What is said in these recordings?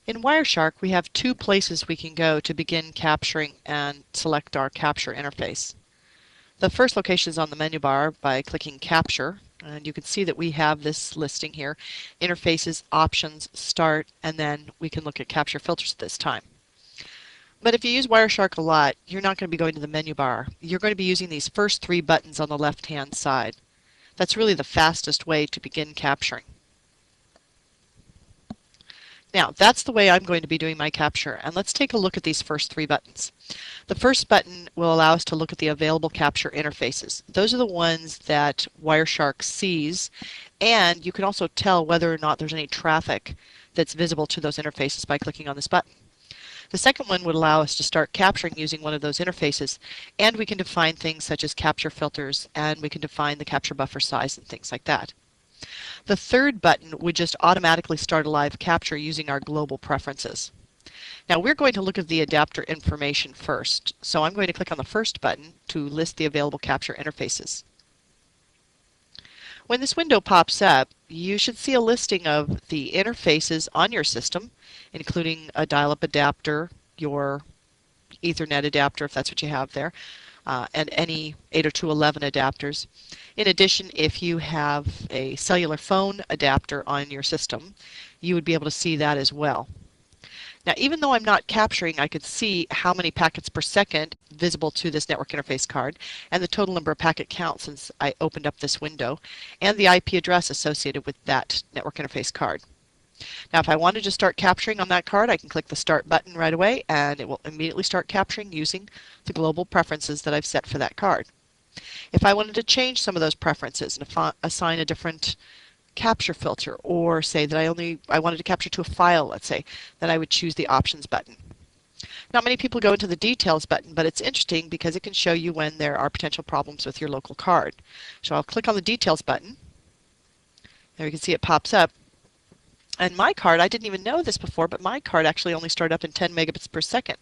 In Wireshark, we have two places we can go to begin capturing and select our capture interface. The first location is on the menu bar by clicking Capture, and you can see that we have this listing here: Interfaces, Options, Start, and then we can look at capture filters at this time. But if you use Wireshark a lot, you're not going to be going to the menu bar. You're going to be using these first three buttons on the left-hand side. That's really the fastest way to begin capturing. Now, that's the way I'm going to be doing my capture, and let's take a look at these first three buttons. The first button will allow us to look at the available capture interfaces. Those are the ones that Wireshark sees, and you can also tell whether or not there's any traffic that's visible to those interfaces by clicking on this button. The second one would allow us to start capturing using one of those interfaces, and we can define things such as capture filters, and we can define the capture buffer size and things like that. The third button would just automatically start a live capture using our global preferences. Now we're going to look at the adapter information first, so I'm going to click on the first button to list the available capture interfaces. When this window pops up, you should see a listing of the interfaces on your system, including a dial-up adapter, your Ethernet adapter if that's what you have there, and any 802.11 adapters. In addition, if you have a cellular phone adapter on your system, you would be able to see that as well. Now, even though I'm not capturing, I could see how many packets per second visible to this network interface card, and the total number of packet count since I opened up this window, and the IP address associated with that network interface card. Now, if I wanted to start capturing on that card, I can click the Start button right away, and it will immediately start capturing using the global preferences that I've set for that card. If I wanted to change some of those preferences and assign a different capture filter, or say that I wanted to capture to a file, let's say, then I would choose the Options button. Not many people go into the Details button, but it's interesting because it can show you when there are potential problems with your local card. So I'll click on the Details button. There you can see it pops up. And my card, I didn't even know this before, but my card actually only started up in 10 megabits per second.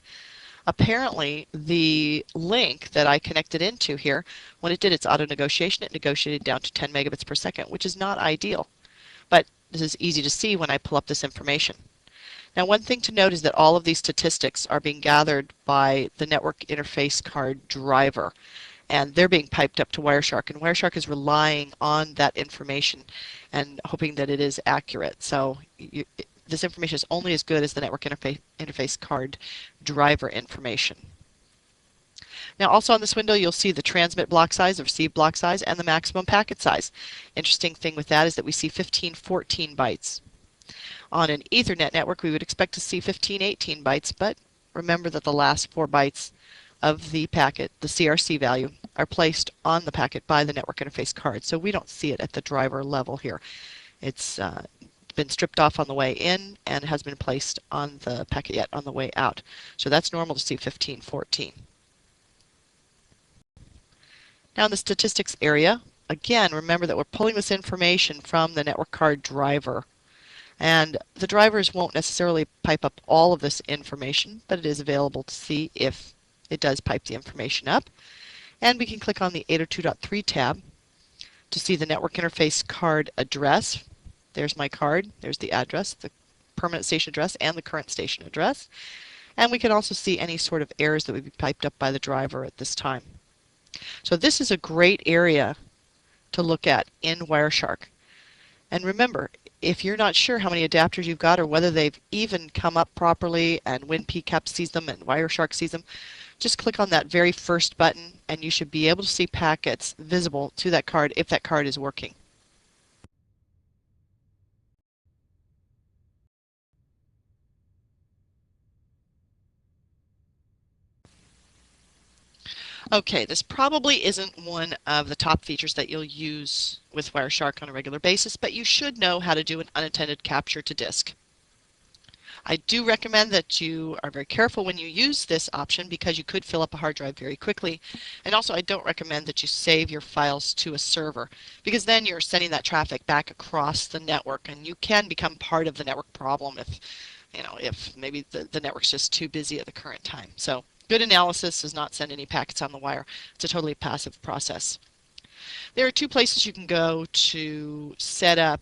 Apparently, the link that I connected into here, when it did its auto negotiation, it negotiated down to 10 megabits per second, which is not ideal. But this is easy to see when I pull up this information. Now, one thing to note is that all of these statistics are being gathered by the network interface card driver, and they're being piped up to Wireshark, and Wireshark is relying on that information and hoping that it is accurate. So this information is only as good as the network interface card driver information. Now, also on this window, you'll see the transmit block size, the receive block size, and the maximum packet size. Interesting thing with that is that we see 1514 bytes. On an Ethernet network, we would expect to see 1518 bytes, but remember that the last 4 bytes of the packet, the CRC value, are placed on the packet by the network interface card, so we don't see it at the driver level here. It's been stripped off on the way in and has been placed on the packet yet on the way out. So that's normal to see 1514. Now in the statistics area, again, remember that we're pulling this information from the network card driver. And the drivers won't necessarily pipe up all of this information, but it is available to see if it does pipe the information up. And we can click on the 802.3 tab to see the network interface card address. There's my card, there's the address, the permanent station address, and the current station address. And we can also see any sort of errors that would be piped up by the driver at this time. So this is a great area to look at in Wireshark. And remember, if you're not sure how many adapters you've got or whether they've even come up properly and WinPCAP sees them and Wireshark sees them, just click on that very first button and you should be able to see packets visible to that card if that card is working. Okay, this probably isn't one of the top features that you'll use with Wireshark on a regular basis, but you should know how to do an unattended capture to disk. I do recommend that you are very careful when you use this option because you could fill up a hard drive very quickly. And also I don't recommend that you save your files to a server because then you're sending that traffic back across the network and you can become part of the network problem if maybe the network's just too busy at the current time. So good analysis does not send any packets on the wire. It's a totally passive process. There are two places you can go to set up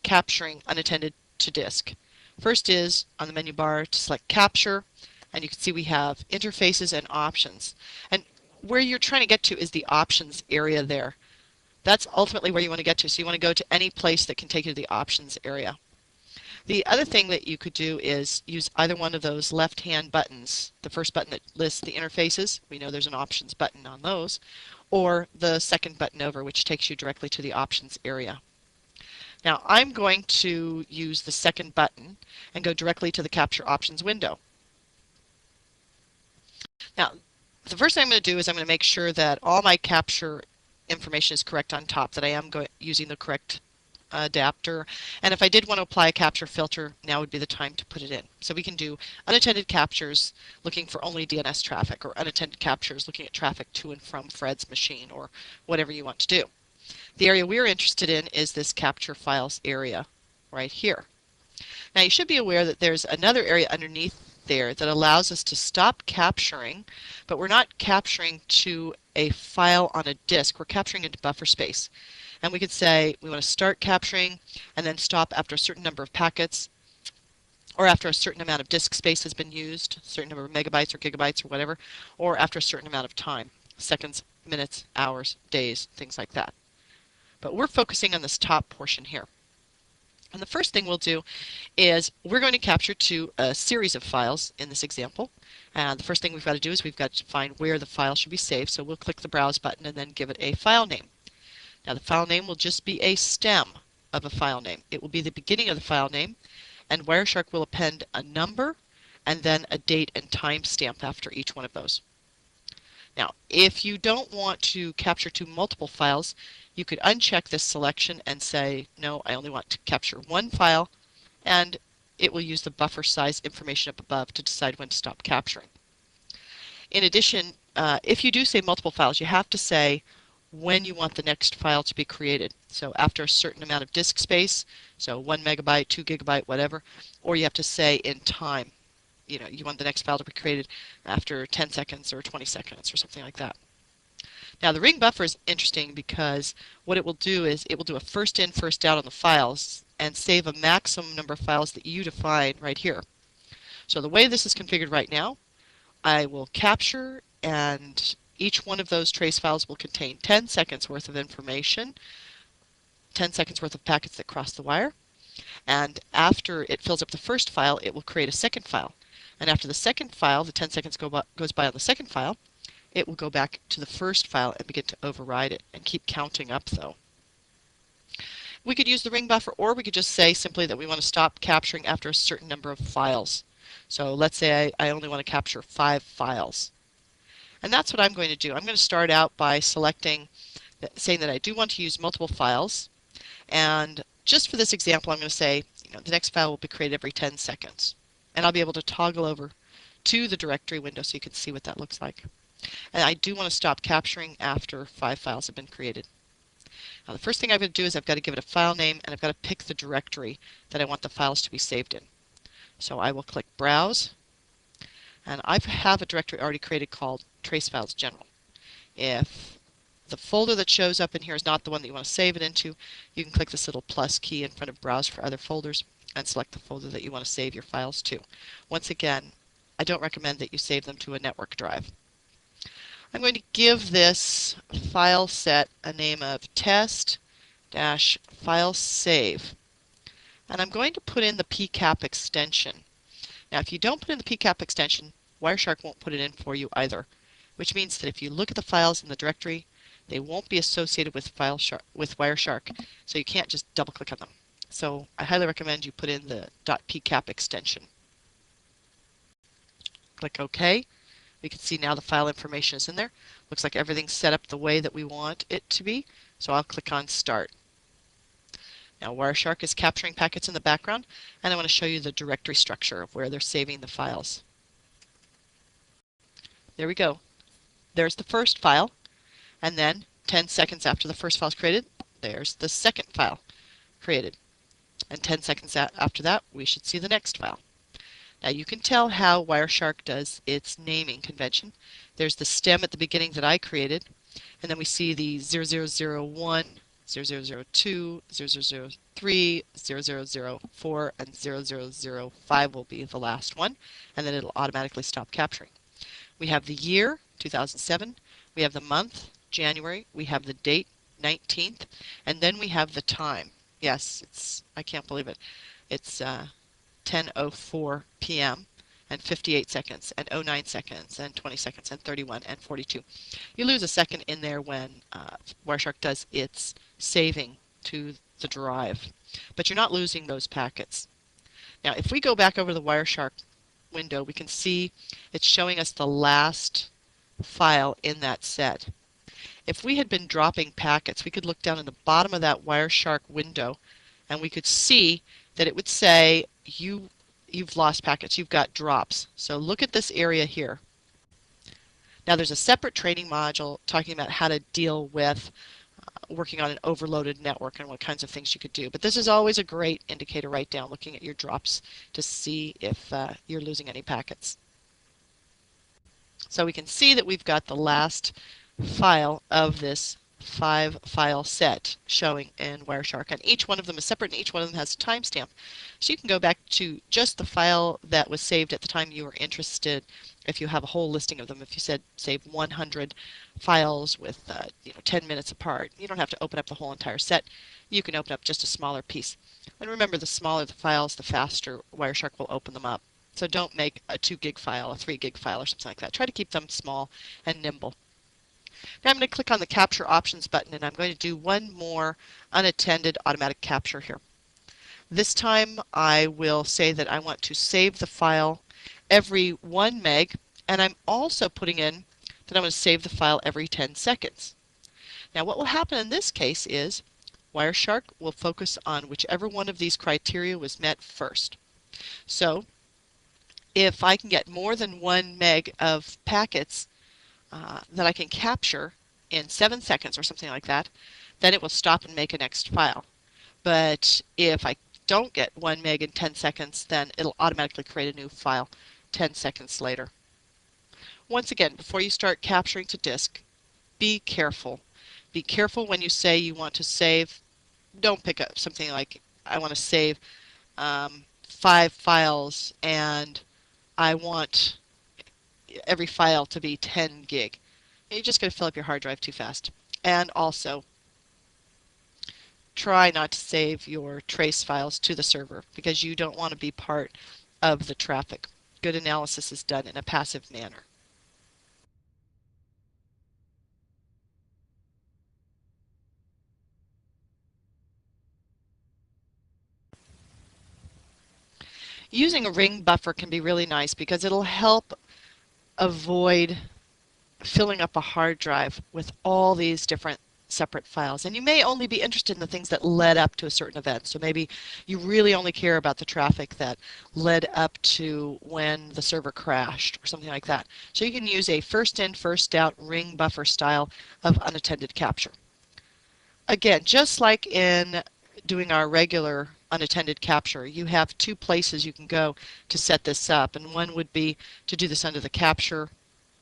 capturing unattended to disk. First is on the menu bar to select Capture, and you can see we have Interfaces and Options. And where you're trying to get to is the Options area there. That's ultimately where you want to get to. So you want to go to any place that can take you to the Options area. The other thing that you could do is use either one of those left-hand buttons, the first button that lists the interfaces, we know there's an Options button on those, or the second button over, which takes you directly to the Options area. Now I'm going to use the second button and go directly to the Capture Options window. Now, the first thing I'm going to do is I'm going to make sure that all my capture information is correct on top, that I am using the correct adapter. And if I did want to apply a capture filter, now would be the time to put it in. So we can do unattended captures looking for only DNS traffic, or unattended captures looking at traffic to and from Fred's machine, or whatever you want to do. The area we're interested in is this capture files area right here. Now you should be aware that there's another area underneath there that allows us to stop capturing, but we're not capturing to a file on a disk, we're capturing into buffer space. And we could say we want to start capturing and then stop after a certain number of packets, or after a certain amount of disk space has been used, a certain number of megabytes or gigabytes or whatever, or after a certain amount of time, seconds, minutes, hours, days, things like that. But we're focusing on this top portion here. And the first thing we'll do is we're going to capture to a series of files in this example. And the first thing we've got to do is we've got to find where the file should be saved. So we'll click the Browse button and then give it a file name. Now the file name will just be a stem of a file name. It will be the beginning of the file name, and Wireshark will append a number and then a date and time stamp after each one of those. Now, if you don't want to capture to multiple files, you could uncheck this selection and say, no, I only want to capture one file, and it will use the buffer size information up above to decide when to stop capturing. In addition, if you do say multiple files, you have to say when you want the next file to be created. So after a certain amount of disk space, so 1 megabyte, 2 gigabyte, whatever, or you have to say in time. You want the next file to be created after 10 seconds or 20 seconds or something like that. Now the ring buffer is interesting because what it will do is it will do a first in, first out on the files and save a maximum number of files that you define right here. So the way this is configured right now, I will capture, and each one of those trace files will contain 10 seconds worth of information, 10 seconds worth of packets that cross the wire, and after it fills up the first file, it will create a second file. And after the second file, the 10 seconds goes by on the second file, it will go back to the first file and begin to override it and keep counting up though. We could use the ring buffer, or we could just say simply that we want to stop capturing after a certain number of files. So let's say I only want to capture 5 files. And that's what I'm going to do. I'm going to start out by selecting, saying that I do want to use multiple files. And just for this example, I'm going to say, the next file will be created every 10 seconds. And I'll be able to toggle over to the directory window so you can see what that looks like. And I do want to stop capturing after 5 files have been created. Now the first thing I'm going to do is I've got to give it a file name, and I've got to pick the directory that I want the files to be saved in. So I will click Browse, and I have a directory already created called Trace Files General. If the folder that shows up in here is not the one that you want to save it into, you can click this little plus key in front of Browse for other folders and select the folder that you want to save your files to. Once again, I don't recommend that you save them to a network drive. I'm going to give this file set a name of test-filesave. And I'm going to put in the pcap extension. Now if you don't put in the pcap extension, Wireshark won't put it in for you either, which means that if you look at the files in the directory, they won't be associated with Wireshark, so you can't just double click on them. So I highly recommend you put in the .pcap extension. Click OK. We can see now the file information is in there. Looks like everything's set up the way that we want it to be, so I'll click on Start. Now Wireshark is capturing packets in the background, and I want to show you the directory structure of where they're saving the files. There we go. There's the first file, and then 10 seconds after the first file is created, there's the second file created. And 10 seconds after that, we should see the next file. Now you can tell how Wireshark does its naming convention. There's the stem at the beginning that I created, and then we see the 0001 0002, 0003, 0004, and 0005 will be the last one, and then it'll automatically stop capturing. We have the year, 2007, we have the month, January, we have the date, 19th, and then we have the time. Yes, I can't believe it. It's 10:04 p.m. and 58 seconds and 09 seconds and 20 seconds and 31 and 42. You lose a second in there when Wireshark does its saving to the drive, but you're not losing those packets. Now, if we go back over the Wireshark window, we can see it's showing us the last file in that set. If we had been dropping packets, we could look down in the bottom of that Wireshark window and we could see that it would say you've lost packets, you've got drops. So look at this area here. Now there's a separate training module talking about how to deal with working on an overloaded network and what kinds of things you could do. But this is always a great indicator right down, looking at your drops to see if you're losing any packets. So we can see that we've got the last file of this 5-file set showing in Wireshark, and each one of them is separate and each one of them has a timestamp. So you can go back to just the file that was saved at the time you were interested if you have a whole listing of them. If you said save 100 files with 10 minutes apart, you don't have to open up the whole entire set. You can open up just a smaller piece. And remember, the smaller the files, the faster Wireshark will open them up. So don't make a 2 gig file, a 3 gig file, or something like that. Try to keep them small and nimble. Now I'm going to click on the Capture Options button, and I'm going to do one more unattended automatic capture here. This time I will say that I want to save the file every 1 meg, and I'm also putting in that I'm going to save the file every 10 seconds. Now what will happen in this case is Wireshark will focus on whichever one of these criteria was met first. So if I can get more than 1 meg of packets that I can capture in 7 seconds or something like that, then it will stop and make a next file. But if I don't get 1 meg in 10 seconds, then it'll automatically create a new file 10 seconds later. Once again, before you start capturing to disk, be careful. Be careful when you say you want to save. Don't pick up something like, I want to save 5 files and I want every file to be 10 gig. You're just going to fill up your hard drive too fast. And also, try not to save your trace files to the server because you don't want to be part of the traffic. Good analysis is done in a passive manner. Using a ring buffer can be really nice because it'll help avoid filling up a hard drive with all these different separate files. And you may only be interested in the things that led up to a certain event. So maybe you really only care about the traffic that led up to when the server crashed or something like that. So you can use a first in, first out ring buffer style of unattended capture. Again, just like in doing our regular unattended capture, you have 2 places you can go to set this up, and one would be to do this under the capture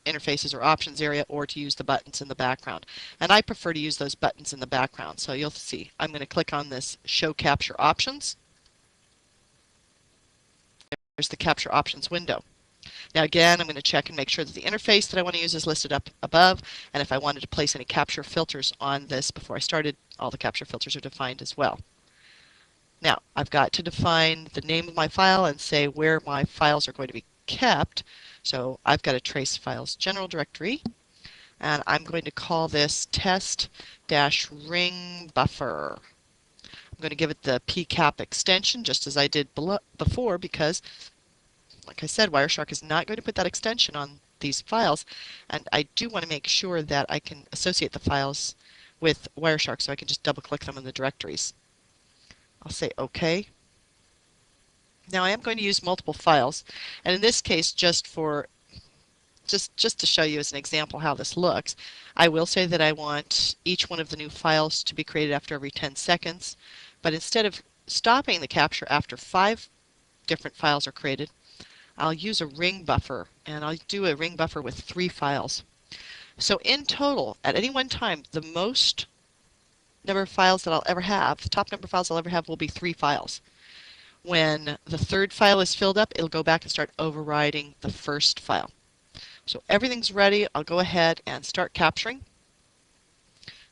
interfaces or options area, or to use the buttons in the background. And I prefer to use those buttons in the background. So you'll see I'm going to click on this Show Capture Options. There's the Capture Options window. Now again, I'm going to check and make sure that the interface that I want to use is listed up above, and if I wanted to place any capture filters on this before I started, all the capture filters are defined as well. Now, I've got to define the name of my file and say where my files are going to be kept. So I've got a trace files general directory, and I'm going to call this test-ring buffer. I'm going to give it the pcap extension just as I did before because, like I said, Wireshark is not going to put that extension on these files, and I do want to make sure that I can associate the files with Wireshark so I can just double-click them in the directories. I'll say OK. Now I am going to use multiple files, and in this case, just to show you as an example how this looks, I will say that I want each one of the new files to be created after every 10 seconds, but instead of stopping the capture after 5 different files are created, I'll use a ring buffer, and I'll do a ring buffer with 3 files. So in total, at any one time, the most number of files that I'll ever have, the top number of files I'll ever have will be 3 files. When the third file is filled up, it'll go back and start overriding the first file. So everything's ready. I'll go ahead and start capturing.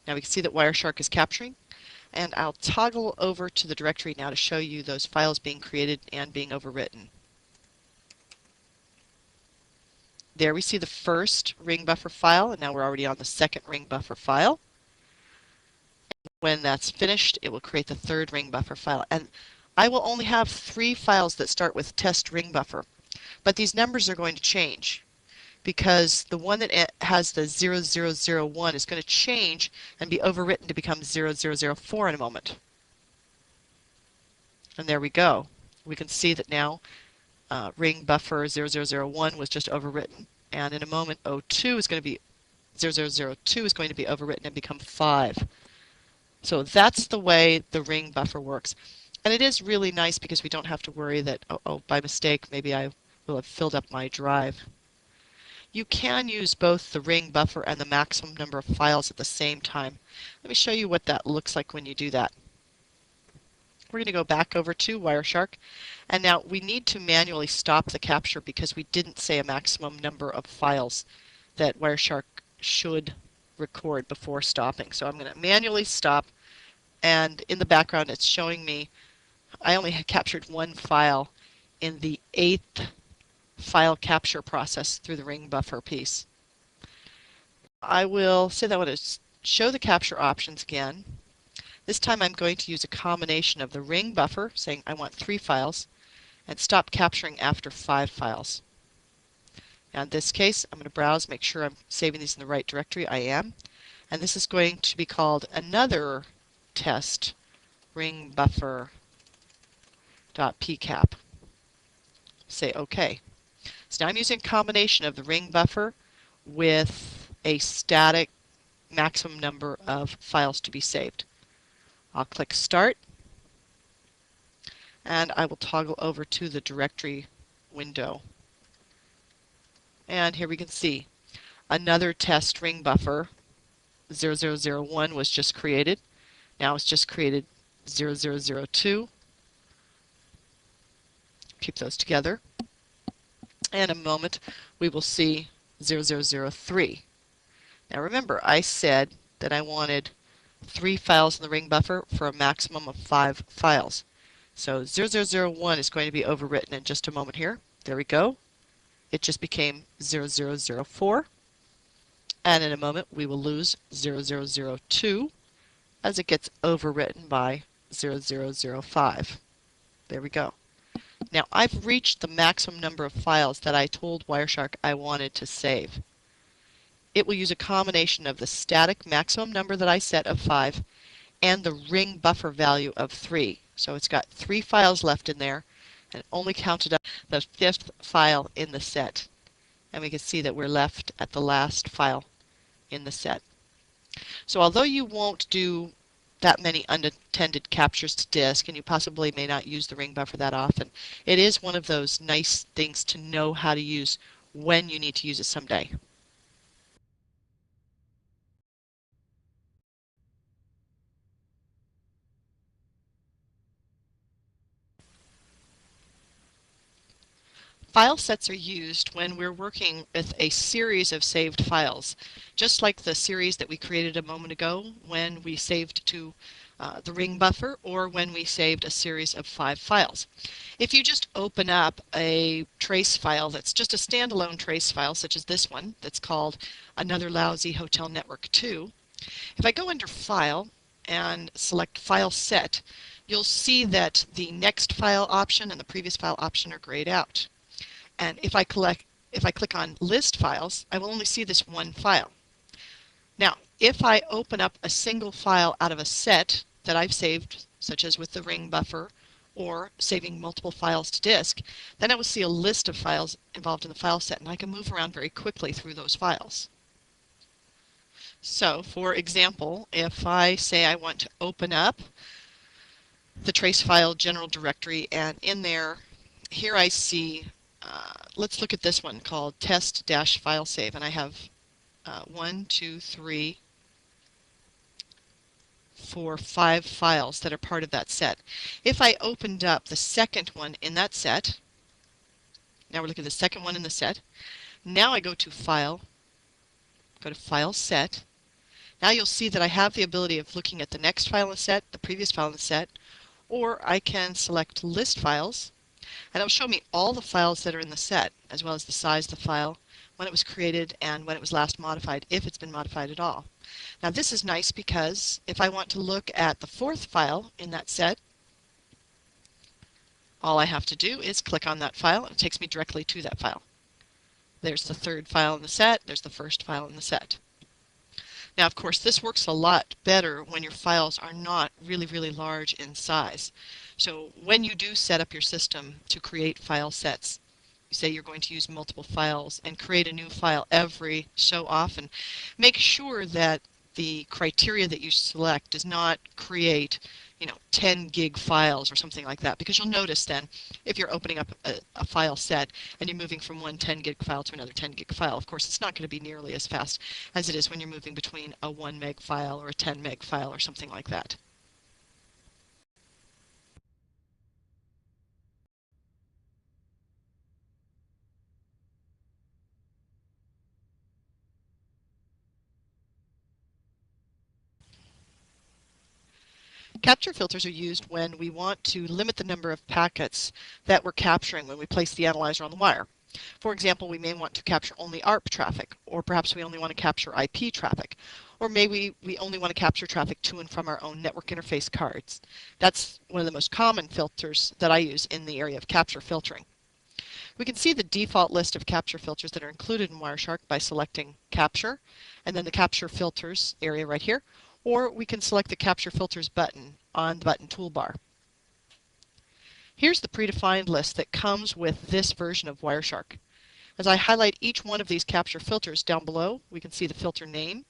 Now we can see that Wireshark is capturing. And I'll toggle over to the directory now to show you those files being created and being overwritten. There we see the first ring buffer file, and now we're already on the second ring buffer file. When that's finished, it will create the third ring buffer file. And I will only have 3 files that start with test ring buffer, but these numbers are going to change because the one that has the 0001 is going to change and be overwritten to become 0004 in a moment. And there we go. We can see that now ring buffer 0001 was just overwritten, and in a moment 02 is going to be 0002 is going to be overwritten and become 5. So that's the way the ring buffer works. And it is really nice because we don't have to worry that, oh, by mistake, maybe I will have filled up my drive. You can use both the ring buffer and the maximum number of files at the same time. Let me show you what that looks like when you do that. We're going to go back over to Wireshark, and now we need to manually stop the capture because we didn't say a maximum number of files that Wireshark should record before stopping. So I'm going to manually stop, and in the background it's showing me I only had captured 1 file in the 8th file capture process through the ring buffer piece. I will say that I want to show the capture options again. This time I'm going to use a combination of the ring buffer, saying I want 3 files, and stop capturing after 5 files. Now in this case, I'm going to browse, make sure I'm saving these in the right directory. I am. And this is going to be called another test ring buffer.pcap. Say OK. So now I'm using a combination of the ring buffer with a static maximum number of files to be saved. I'll click Start, and I will toggle over to the directory window. And here we can see another test ring buffer 0001 was just created. Now it's just created 0002. Keep those together. And in a moment we will see 0003. Now remember, I said that I wanted 3 files in the ring buffer for a maximum of 5 files. So 0001 is going to be overwritten in just a moment here. There we go. It just became 0004. And in a moment we will lose 0002 as it gets overwritten by 0005. There we go. Now I've reached the maximum number of files that I told Wireshark I wanted to save. It will use a combination of the static maximum number that I set of 5 and the ring buffer value of 3. So it's got 3 files left in there and only counted up the 5th file in the set. And we can see that we're left at the last file in the set. So although you won't do that many unattended captures to disk, and you possibly may not use the ring buffer that often, it is one of those nice things to know how to use when you need to use it someday. File sets are used when we're working with a series of saved files, just like the series that we created a moment ago when we saved to the ring buffer, or when we saved a series of 5 files. If you just open up a trace file that's just a standalone trace file, such as this one that's called Another Lousy Hotel Network 2, if I go under File and select File Set, you'll see that the next file option and the previous file option are grayed out. And if I click on List Files, I will only see this one file. Now, if I open up a single file out of a set that I've saved, such as with the ring buffer, or saving multiple files to disk, then I will see a list of files involved in the file set, and I can move around very quickly through those files. So, for example, if I say I want to open up the trace file general directory, and in there, here I see let's look at this one called test-filesave, and I have 1, 2, 3, for 5 files that are part of that set. If I opened up the second one in that set, now we're looking at the second one in the set. Now I go to File, go to File Set. Now you'll see that I have the ability of looking at the next file in the set, the previous file in the set, or I can select List Files, and it'll show me all the files that are in the set, as well as the size of the file, when it was created, and when it was last modified, if it's been modified at all. Now this is nice because if I want to look at the fourth file in that set, all I have to do is click on that file and it takes me directly to that file. There's the third file in the set, there's the first file in the set. Now, of course, this works a lot better when your files are not really, really large in size. So when you do set up your system to create file sets, you say you're going to use multiple files and create a new file every so often, make sure that the criteria that you select does not create 10 gig files or something like that, because you'll notice then if you're opening up a file set and you're moving from one 10 gig file to another 10 gig file, of course it's not going to be nearly as fast as it is when you're moving between a 1 meg file or a 10 meg file or something like that. Capture filters are used when we want to limit the number of packets that we're capturing when we place the analyzer on the wire. For example, we may want to capture only ARP traffic, or perhaps we only want to capture IP traffic, or maybe we only want to capture traffic to and from our own network interface cards. That's one of the most common filters that I use in the area of capture filtering. We can see the default list of capture filters that are included in Wireshark by selecting Capture, and then the Capture Filters area right here, or we can select the Capture Filters button on the button toolbar. Here's the predefined list that comes with this version of Wireshark. As I highlight each one of these capture filters down below, we can see the filter name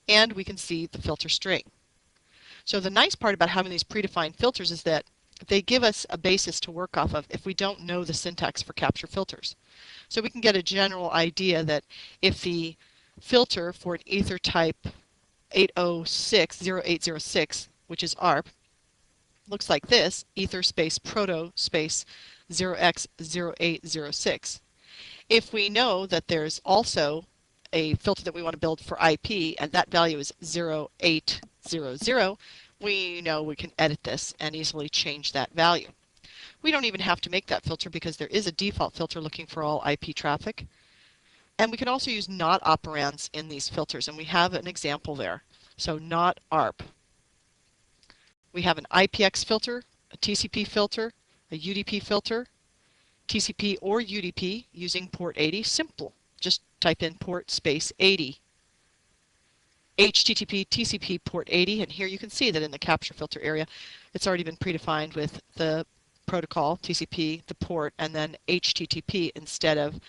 and we can see the filter string. So the nice part about having these predefined filters is that they give us a basis to work off of if we don't know the syntax for capture filters. So we can get a general idea that if the filter for an ether type 8060806, which is ARP, looks like this, ether space proto space 0x0806. If we know that there's also a filter that we want to build for IP and that value is 0800, we know we can edit this and easily change that value. We don't even have to make that filter because there is a default filter looking for all IP traffic. And we can also use not operands in these filters, and we have an example there. So not ARP. We have an IPX filter, a TCP filter, a UDP filter, TCP or UDP using port 80. Simple. Just type in port space 80. HTTP, TCP port 80, and here you can see that in the capture filter area, it's already been predefined with the protocol, TCP, the port, and then HTTP instead of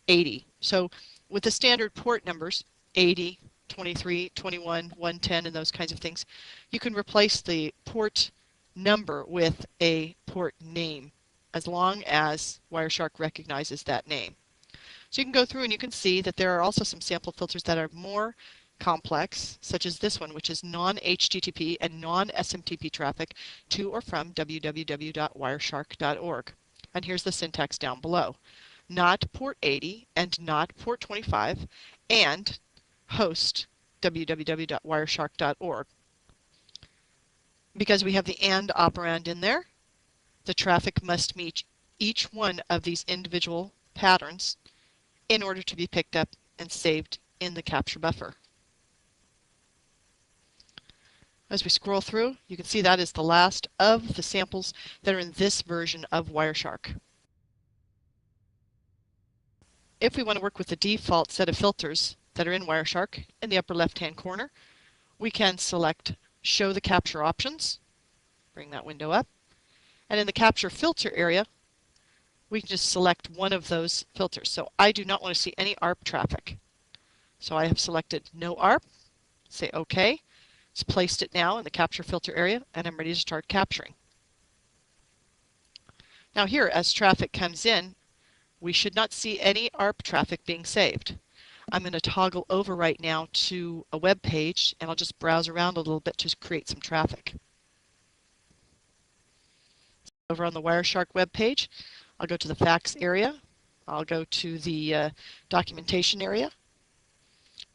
80. So with the standard port numbers, 80, 23, 21, 110, and those kinds of things, you can replace the port number with a port name as long as Wireshark recognizes that name. So you can go through and you can see that there are also some sample filters that are more complex, such as this one, which is non-HTTP and non-SMTP traffic to or from www.wireshark.org. And here's the syntax down below. Not port 80 and not port 25 and host www.wireshark.org. Because we have the AND operand in there, the traffic must meet each one of these individual patterns in order to be picked up and saved in the capture buffer. As we scroll through, you can see that is the last of the samples that are in this version of Wireshark. If we want to work with the default set of filters that are in Wireshark, in the upper left-hand corner, we can select Show the Capture Options, bring that window up, and in the Capture Filter area, we can just select one of those filters. So I do not want to see any ARP traffic. So I have selected No ARP, say OK. It's placed it now in the capture filter area, and I'm ready to start capturing. Now here, as traffic comes in, we should not see any ARP traffic being saved. I'm going to toggle over right now to a web page, and I'll just browse around a little bit to create some traffic. Over on the Wireshark web page, I'll go to the facts area, I'll go to the documentation area,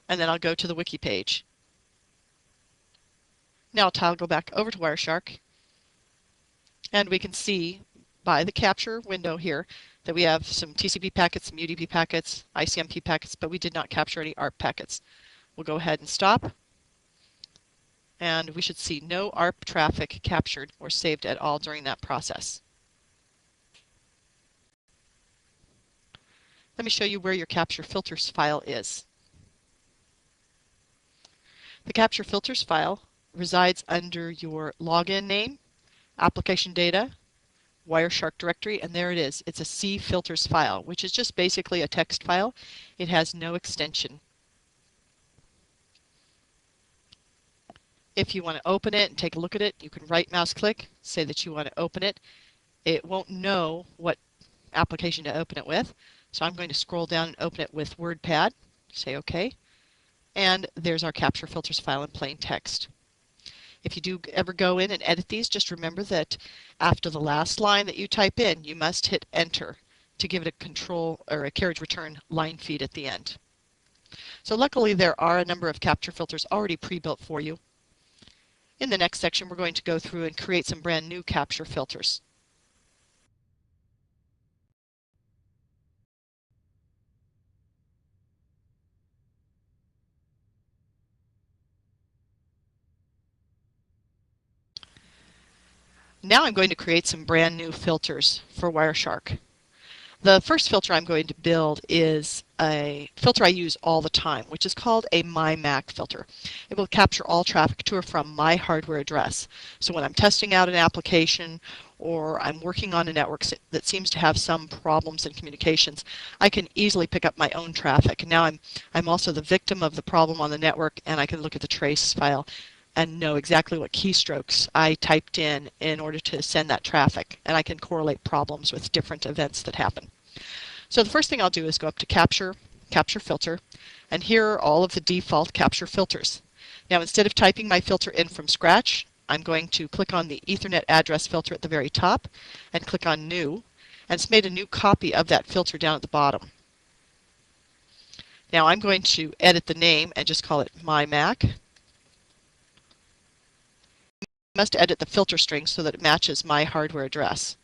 and then I'll go to the wiki page. Now I'll toggle back over to Wireshark, and we can see by the capture window here that we have some TCP packets, some UDP packets, ICMP packets, but we did not capture any ARP packets. We'll go ahead and stop, and we should see no ARP traffic captured or saved at all during that process. Let me show you where your capture filters file is. The capture filters file resides under your login name, application data, Wireshark directory, and there it is. It's a C filters file, which is just basically a text file. It has no extension. If you want to open it and take a look at it, you can right mouse click, say that you want to open it. It won't know what application to open it with, so I'm going to scroll down and open it with WordPad, say OK, and there's our capture filters file in plain text. If you do ever go in and edit these, just remember that after the last line that you type in, you must hit enter to give it a control or a carriage return line feed at the end. So luckily there are a number of capture filters already pre-built for you. In the next section, we're going to go through and create some brand new capture filters. Now I'm going to create some brand new filters for Wireshark. The first filter I'm going to build is a filter I use all the time, which is called a My Mac filter. It will capture all traffic to or from my hardware address. So when I'm testing out an application or I'm working on a network that seems to have some problems in communications, I can easily pick up my own traffic. Now I'm also the victim of the problem on the network, and I can look at the trace file and know exactly what keystrokes I typed in order to send that traffic, and I can correlate problems with different events that happen. So the first thing I'll do is go up to Capture, Capture Filter, and here are all of the default capture filters. Now instead of typing my filter in from scratch, I'm going to click on the Ethernet address filter at the very top and click on New, and it's made a new copy of that filter down at the bottom. Now I'm going to edit the name and just call it My Mac. Must edit the filter string so that it matches my hardware address.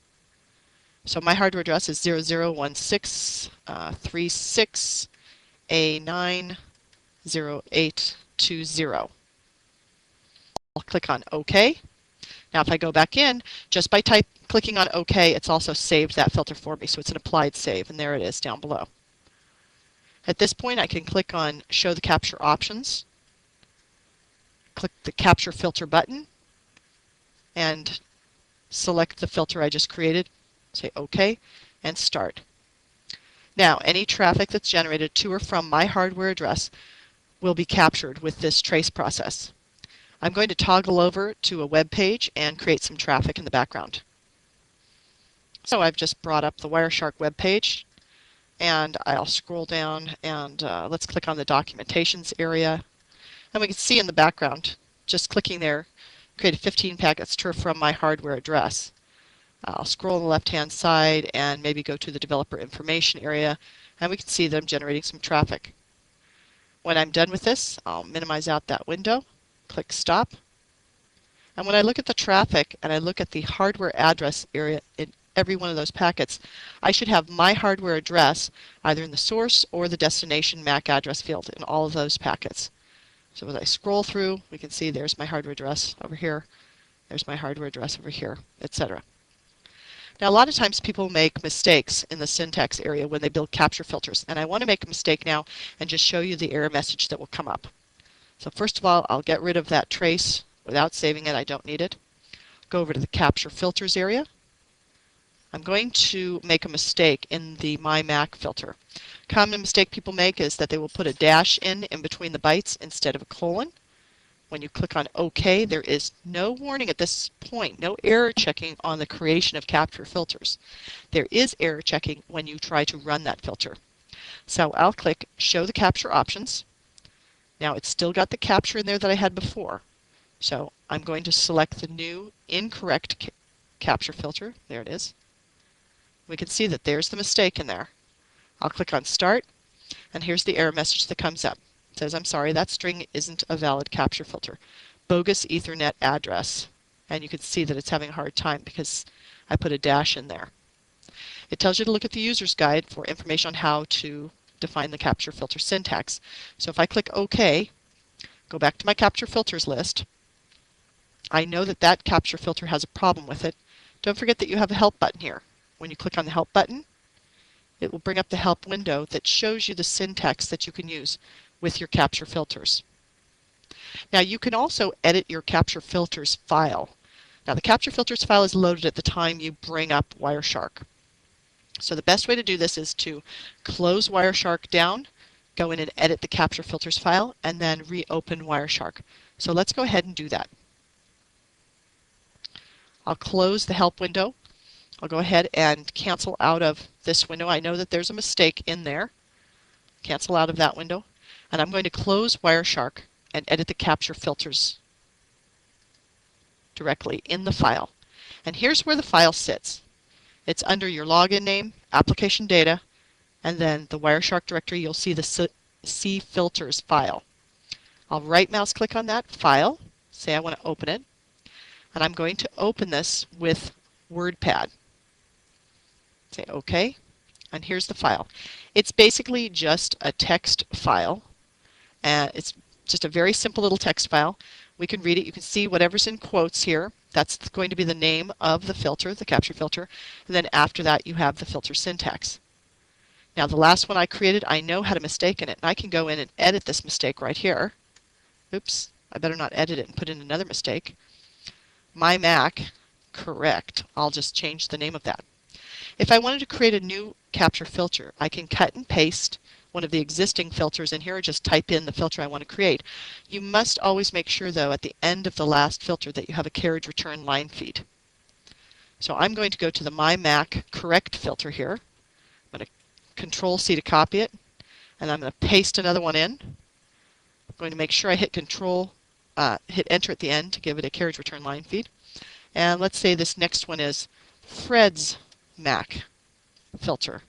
So my hardware address is 001636A90820. I'll click on OK. Now if I go back in, just by clicking on OK, it's also saved that filter for me, so it's an applied save, and there it is down below. At this point I can click on Show the Capture Options, click the Capture Filter button, and select the filter I just created, say OK, and start. Now any traffic that's generated to or from my hardware address will be captured with this trace process. I'm going to toggle over to a web page and create some traffic in the background. So I've just brought up the Wireshark web page, and I'll scroll down and let's click on the documentations area, and we can see in the background, just clicking there, created 15 packets to or from my hardware address. I'll scroll on the left-hand side and maybe go to the developer information area, and we can see that I'm generating some traffic. When I'm done with this, I'll minimize out that window, click Stop, and when I look at the traffic and I look at the hardware address area in every one of those packets, I should have my hardware address either in the source or the destination MAC address field in all of those packets. So as I scroll through, we can see there's my hardware address over here, there's my hardware address over here, etc. Now a lot of times people make mistakes in the syntax area when they build capture filters, and I want to make a mistake now and just show you the error message that will come up. So first of all, I'll get rid of that trace without saving it. I don't need it. Go over to the capture filters area. I'm going to make a mistake in the My Mac filter. Common mistake people make is that they will put a dash in between the bytes instead of a colon. When you click on OK, there is no warning at this point, no error checking on the creation of capture filters. There is error checking when you try to run that filter. So I'll click Show the Capture Options. Now it's still got the capture in there that I had before. So I'm going to select the new incorrect capture filter. There it is. We can see that there's the mistake in there. I'll click on Start, and here's the error message that comes up. It says, I'm sorry, that string isn't a valid capture filter. Bogus Ethernet address. And you can see that it's having a hard time because I put a dash in there. It tells you to look at the user's guide for information on how to define the capture filter syntax. So if I click OK, go back to my capture filters list, I know that that capture filter has a problem with it. Don't forget that you have a help button here. When you click on the help button, it will bring up the help window that shows you the syntax that you can use with your capture filters. Now you can also edit your capture filters file. Now the capture filters file is loaded at the time you bring up Wireshark. So the best way to do this is to close Wireshark down, go in and edit the capture filters file, and then reopen Wireshark. So let's go ahead and do that. I'll close the help window. I'll go ahead and cancel out of this window. I know that there's a mistake in there. Cancel out of that window. And I'm going to close Wireshark and edit the capture filters directly in the file. And here's where the file sits. It's under your login name, application data, and then the Wireshark directory. You'll see the C filters file. I'll right mouse click on that file, say I want to open it, and I'm going to open this with WordPad. Say OK, and here's the file. It's basically just a text file, and it's just a very simple little text file. We can read it. You can see whatever's in quotes here. That's going to be the name of the filter, the capture filter. And then after that, you have the filter syntax. Now, the last one I created, I know had a mistake in it. And I can go in and edit this mistake right here. Oops, I better not edit it and put in another mistake. My Mac, correct. I'll just change the name of that. If I wanted to create a new capture filter, I can cut and paste one of the existing filters in here, or just type in the filter I want to create. You must always make sure, though, at the end of the last filter that you have a carriage return line feed. So I'm going to go to the My Mac correct filter here. I'm going to Control-C to copy it, and I'm going to paste another one in. I'm going to make sure I hit hit Enter at the end to give it a carriage return line feed. And let's say this next one is Fred's Mac filter.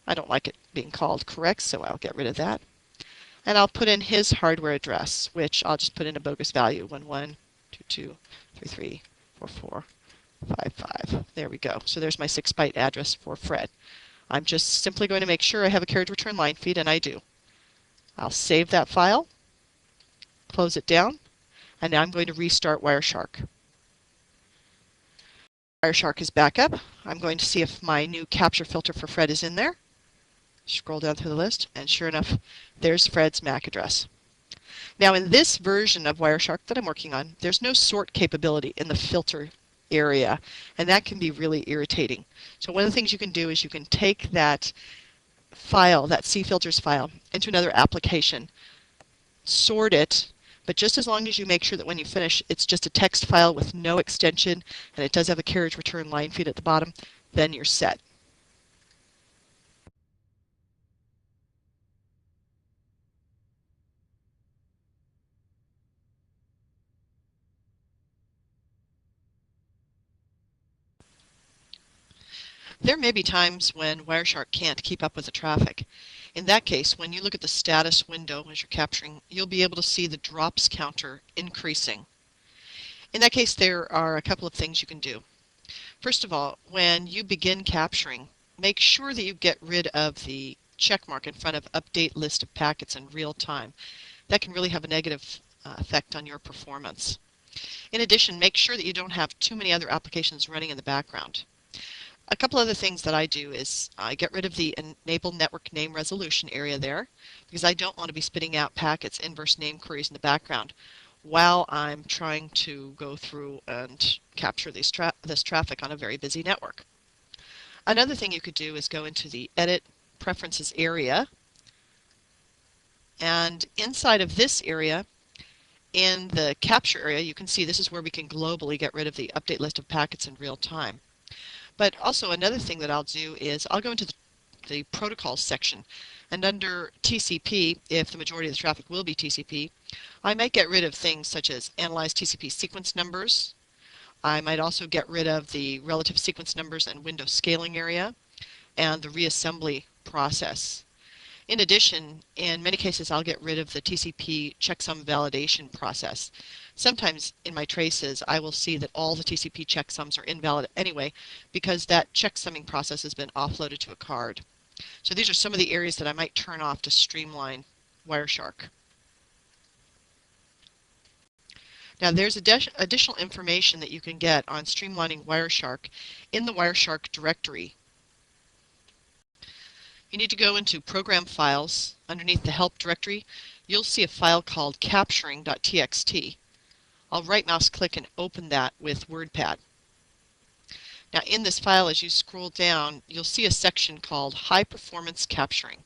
I don't like it being called correct, so I'll get rid of that. And I'll put in his hardware address, which I'll just put in a bogus value, 1122334455. There we go. So there's my 6-byte address for Fred. I'm just simply going to make sure I have a carriage return line feed, and I do. I'll save that file, close it down, and now I'm going to restart Wireshark. Wireshark is back up. I'm going to see if my new capture filter for Fred is in there. Scroll down through the list, and sure enough, there's Fred's MAC address. Now, in this version of Wireshark that I'm working on, there's no sort capability in the filter area, and that can be really irritating. So one of the things you can do is you can take that file, that cfilters file, into another application, sort it, but just as long as you make sure that when you finish, it's just a text file with no extension, and it does have a carriage return line feed at the bottom, then you're set. There may be times when Wireshark can't keep up with the traffic. In that case, when you look at the status window as you're capturing, you'll be able to see the drops counter increasing. In that case, there are a couple of things you can do. First of all, when you begin capturing, make sure that you get rid of the check mark in front of Update List of Packets in real time. That can really have a negative effect on your performance. In addition, make sure that you don't have too many other applications running in the background. A couple other things that I do is I get rid of the Enable Network Name Resolution area there, because I don't want to be spitting out packets, inverse name queries in the background while I'm trying to go through and capture this traffic on a very busy network. Another thing you could do is go into the Edit Preferences area, and inside of this area, in the capture area, you can see this is where we can globally get rid of the Update List of Packets in real time. But also another thing that I'll do is I'll go into the the protocols section. And under TCP, if the majority of the traffic will be TCP, I might get rid of things such as analyze TCP sequence numbers. I might also get rid of the relative sequence numbers and window scaling area and the reassembly process. In addition, in many cases, I'll get rid of the TCP checksum validation process. Sometimes in my traces, I will see that all the TCP checksums are invalid anyway because that checksumming process has been offloaded to a card. So these are some of the areas that I might turn off to streamline Wireshark. Now there's additional information that you can get on streamlining Wireshark in the Wireshark directory. You need to go into Program Files. Underneath the Help directory, you'll see a file called capturing.txt. I'll right mouse click and open that with WordPad. Now in this file, as you scroll down, you'll see a section called High Performance Capturing.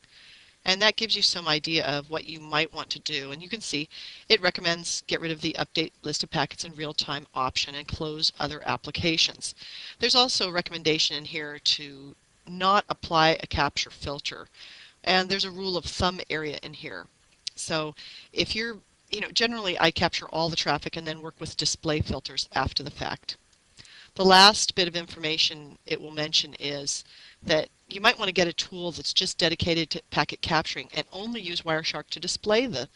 And that gives you some idea of what you might want to do. And you can see it recommends get rid of the Update List of Packets in Real-Time option and close other applications. There's also a recommendation in here to not apply a capture filter. And there's a rule of thumb area in here. So if generally I capture all the traffic and then work with display filters after the fact. The last bit of information it will mention is that you might want to get a tool that's just dedicated to packet capturing and only use Wireshark to display the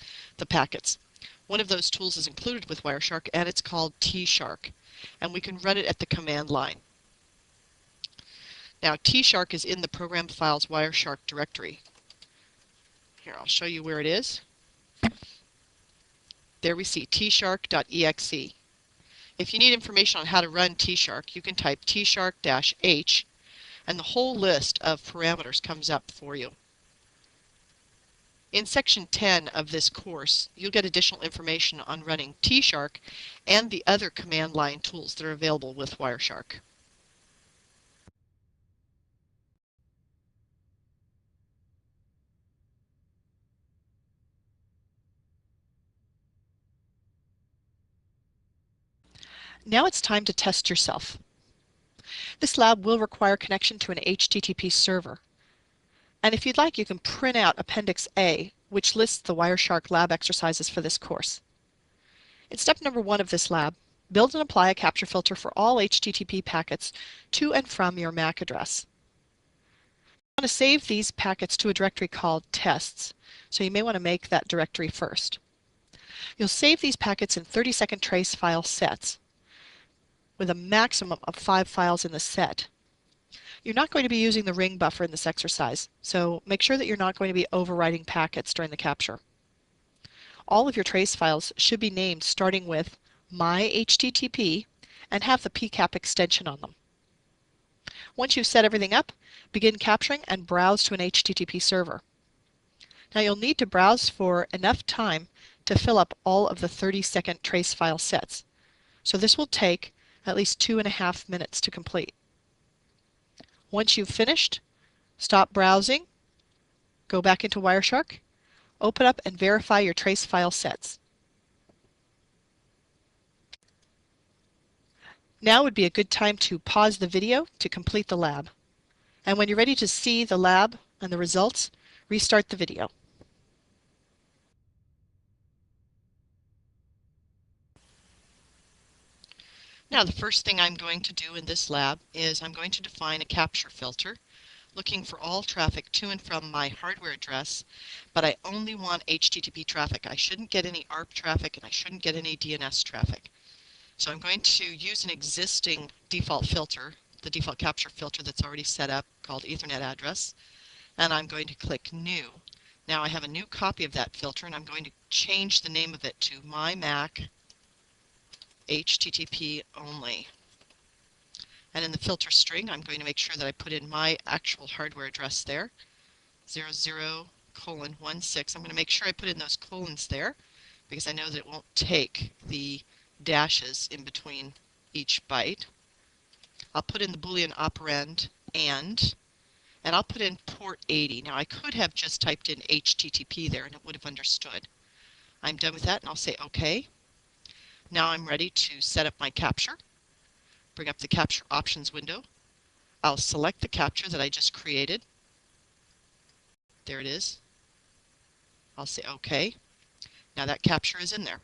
packets. One of those tools is included with Wireshark and it's called T-Shark, and we can run it at the command line. Now T-Shark is in the Program Files Wireshark directory. Here, I'll show you where it is. There we see tshark.exe. If you need information on how to run T-Shark, you can type tshark-h and the whole list of parameters comes up for you. In section 10 of this course, you'll get additional information on running T-Shark and the other command line tools that are available with Wireshark. Now it's time to test yourself. This lab will require connection to an HTTP server. And if you'd like, you can print out Appendix A, which lists the Wireshark lab exercises for this course. In step number 1 of this lab, build and apply a capture filter for all HTTP packets to and from your MAC address. You want to save these packets to a directory called tests, so you may want to make that directory first. You'll save these packets in 30-second trace file sets, with a maximum of 5 files in the set. You're not going to be using the ring buffer in this exercise, so make sure that you're not going to be overwriting packets during the capture. All of your trace files should be named starting with my_HTTP and have the PCAP extension on them. Once you've set everything up, begin capturing and browse to an HTTP server. Now you'll need to browse for enough time to fill up all of the 30-second trace file sets. So this will take at least 2.5 minutes to complete. Once you've finished, stop browsing, go back into Wireshark, open up and verify your trace file sets. Now would be a good time to pause the video to complete the lab. And when you're ready to see the lab and the results, restart the video. Now the first thing I'm going to do in this lab is I'm going to define a capture filter looking for all traffic to and from my hardware address, but I only want HTTP traffic. I shouldn't get any ARP traffic and I shouldn't get any DNS traffic. So I'm going to use an existing default filter, the default capture filter that's already set up called Ethernet address, and I'm going to click New. Now I have a new copy of that filter and I'm going to change the name of it to My Mac HTTP only. And in the filter string, I'm going to make sure that I put in my actual hardware address there, 00:16. I'm going to make sure I put in those colons there because I know that it won't take the dashes in between each byte. I'll put in the Boolean operand and I'll put in port 80. Now I could have just typed in HTTP there and it would have understood. I'm done with that and I'll say OK. Now I'm ready to set up my capture. Bring up the capture options window. I'll select the capture that I just created. There it is. I'll say OK. Now that capture is in there.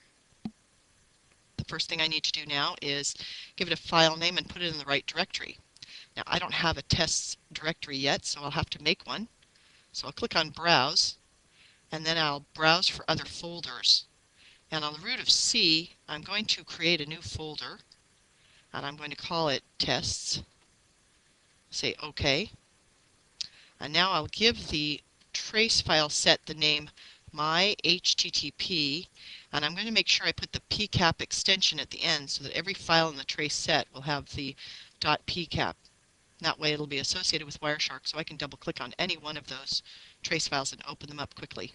The first thing I need to do now is give it a file name and put it in the right directory. Now I don't have a tests directory yet, so I'll have to make one. So I'll click on Browse, and then I'll browse for other folders. And on the root of C, I'm going to create a new folder, and I'm going to call it Tests. Say OK. And now I'll give the trace file set the name my.http, and I'm going to make sure I put the pcap extension at the end so that every file in the trace set will have the .pcap. That way it'll be associated with Wireshark, so I can double click on any one of those trace files and open them up quickly.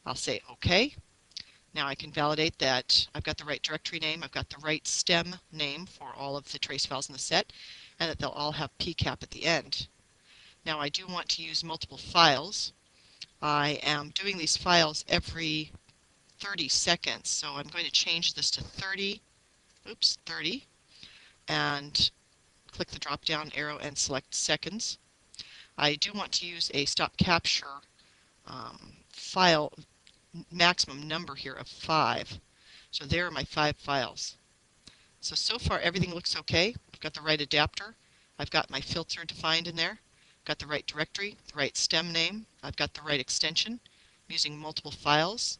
I'll say OK. Now I can validate that I've got the right directory name, I've got the right stem name for all of the trace files in the set, and that they'll all have pcap at the end. Now I do want to use multiple files. I am doing these files every 30 seconds, so I'm going to change this to 30, and click the drop down arrow and select seconds. I do want to use a stop capture file maximum number here of 5. So there are my 5 files. So far everything looks okay. I've got the right adapter. I've got my filter defined in there. I've got the right directory, the right stem name. I've got the right extension. I'm using multiple files.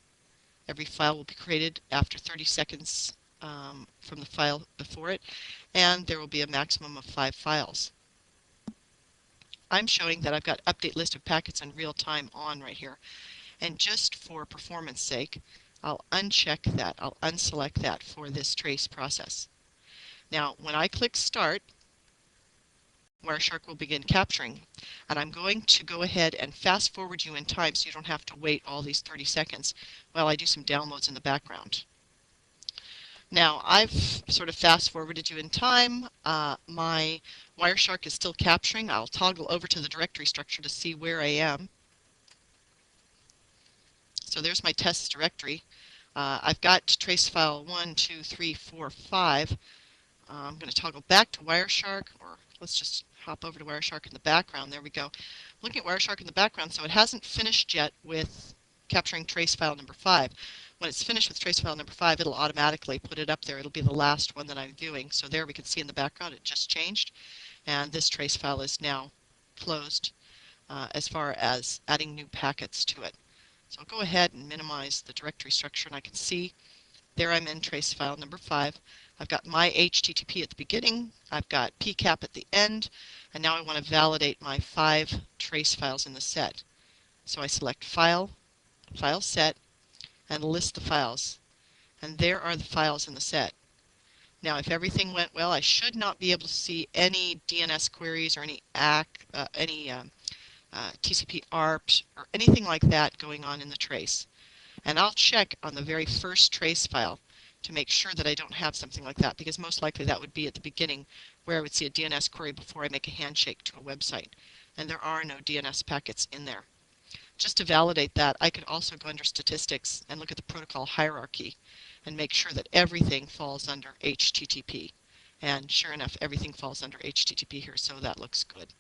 Every file will be created after 30 seconds from the file before it, and there will be a maximum of 5 files. I'm showing that I've got update list of packets in real time on right here. And just for performance sake, I'll uncheck that. I'll unselect that for this trace process. Now, when I click Start, Wireshark will begin capturing. And I'm going to go ahead and fast forward you in time so you don't have to wait all these 30 seconds while I do some downloads in the background. Now, I've sort of fast forwarded you in time. My Wireshark is still capturing. I'll toggle over to the directory structure to see where I am. So there's my tests directory. I've got trace file 1, 2, 3, 4, 5. I'm going to toggle back to Wireshark, or let's just hop over to Wireshark in the background. There we go. Looking at Wireshark in the background, so it hasn't finished yet with capturing trace file number 5. When it's finished with trace file number 5, it'll automatically put it up there. It'll be the last one that I'm viewing. So there we can see in the background it just changed, and this trace file is now closed as far as adding new packets to it. So I'll go ahead and minimize the directory structure, and I can see there I'm in trace file number 5. I've got my HTTP at the beginning, I've got pcap at the end, and now I want to validate my 5 trace files in the set. So I select File, File Set, and list the files. And there are the files in the set. Now if everything went well, I should not be able to see any DNS queries or any TCP ARPs or anything like that going on in the trace. And I'll check on the very first trace file to make sure that I don't have something like that, because most likely that would be at the beginning where I would see a DNS query before I make a handshake to a website. And there are no DNS packets in there. Just to validate that, I could also go under Statistics and look at the protocol hierarchy and make sure that everything falls under HTTP. And sure enough, everything falls under HTTP here, so that looks good.